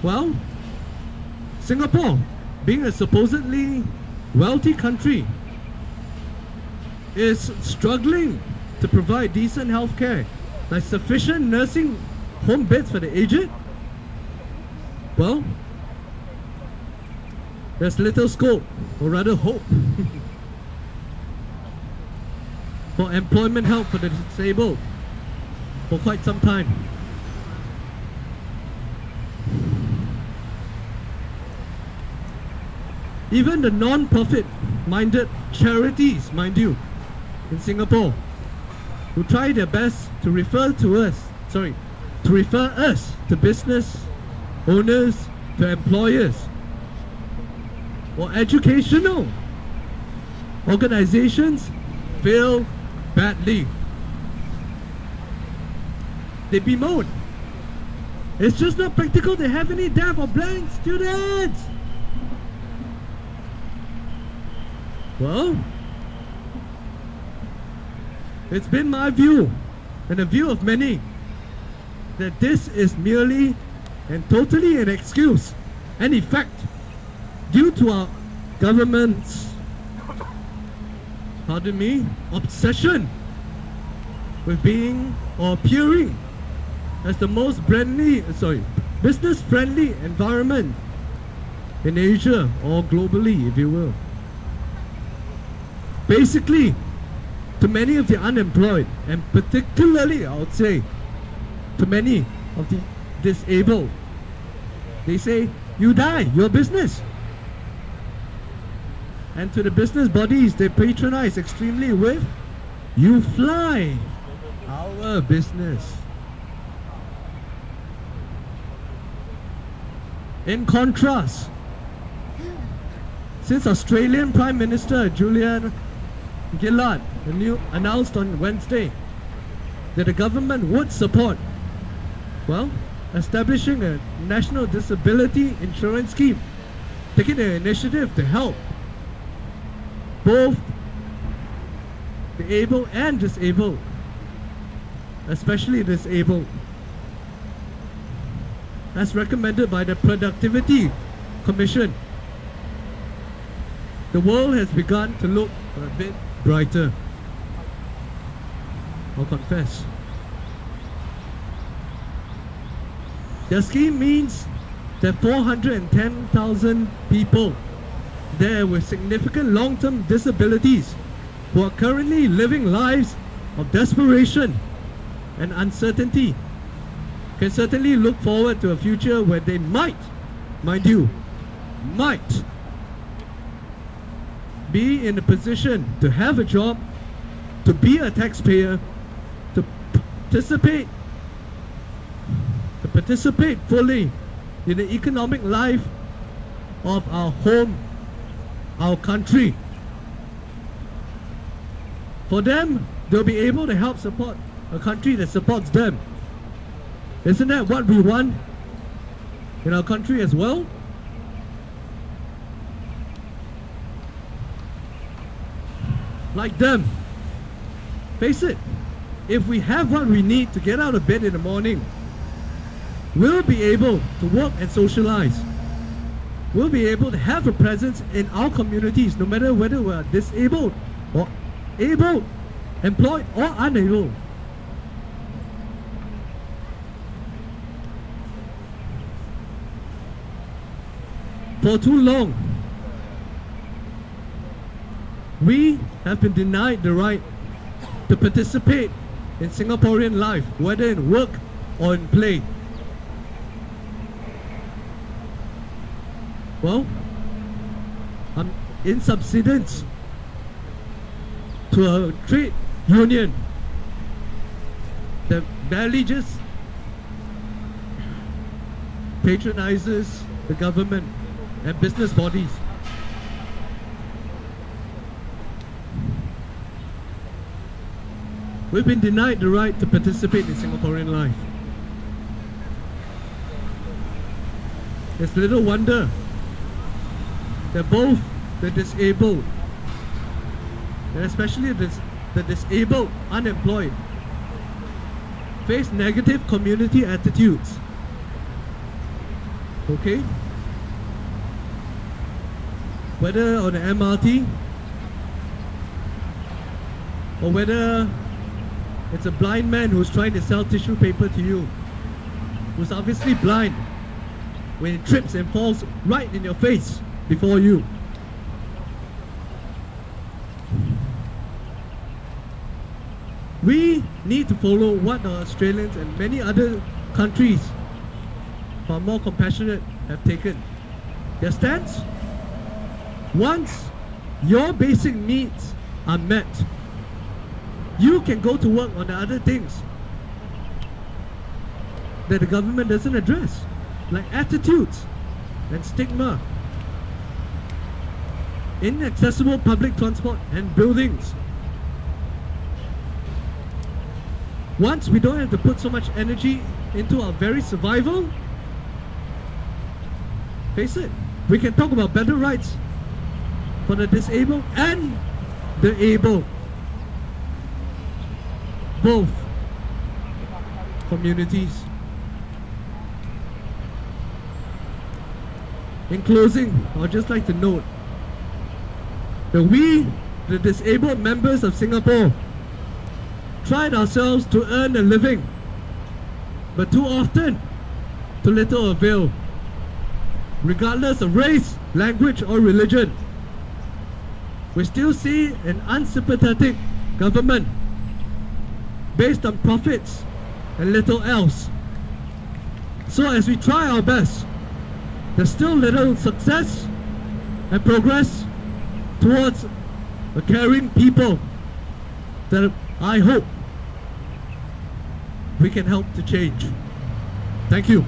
Well, Singapore, being a supposedly wealthy country, is struggling to provide decent healthcare, like sufficient nursing home beds for the aged. Well, there's little scope, or rather hope, for employment help for the disabled for quite some time. Even the non-profit minded charities, mind you, in Singapore, who try their best to refer us to business owners, to employers, or educational organizations, fail badly. They bemoan, it's just not practical to have any deaf or blind students. Well, it's been my view, and the view of many, that this is merely and totally an excuse and effect due to our government's, pardon me, obsession with being or appearing as the most business-friendly environment in Asia or globally, if you will. Basically, to many of the unemployed, and particularly, I would say, to many of the disabled, they say, you die, your business. And to the business bodies, they patronize extremely with, you fly, our business. In contrast, since Australian Prime Minister Julian Gillard announced on Wednesday that the government would support, well, establishing a national disability insurance scheme, taking the initiative to help both the able and disabled, especially disabled, as recommended by the Productivity Commission. The world has begun to look a bit brighter, I'll confess. The scheme means that 410,000 people there with significant long-term disabilities who are currently living lives of desperation and uncertainty can certainly look forward to a future where they might, mind you, might be in a position to have a job, to be a taxpayer, to participate fully in the economic life of our home, our country. For them, they'll be able to help support a country that supports them. Isn't that what we want in our country as well? Like them. Face it, if we have what we need to get out of bed in the morning, we'll be able to work and socialize. We'll be able to have a presence in our communities, no matter whether we're disabled or able, employed or unable. For too long, we have been denied the right to participate in Singaporean life, whether in work or in play. Well, I'm in subsidence to a trade union that barely just patronizes the government and business bodies. We've been denied the right to participate in Singaporean life. It's little wonder that both the disabled, and especially the disabled unemployed, face negative community attitudes. Okay? Whether on the MRT, or whether it's a blind man who's trying to sell tissue paper to you, who's obviously blind, when he trips and falls right in your face before you. We need to follow what the Australians and many other countries who are more compassionate have taken. Their stance? Once your basic needs are met, you can go to work on the other things that the government doesn't address, like attitudes and stigma, inaccessible public transport and buildings. Once we don't have to put so much energy into our very survival, face it, we can talk about better rights for the disabled and the able. Both communities. In closing, I would just like to note that we, the disabled members of Singapore, tried ourselves to earn a living, but too often to little avail, regardless of race, language or religion. We still see an unsympathetic government based on profits and little else. So as we try our best, there's still little success and progress towards a caring people that I hope we can help to change. Thank you.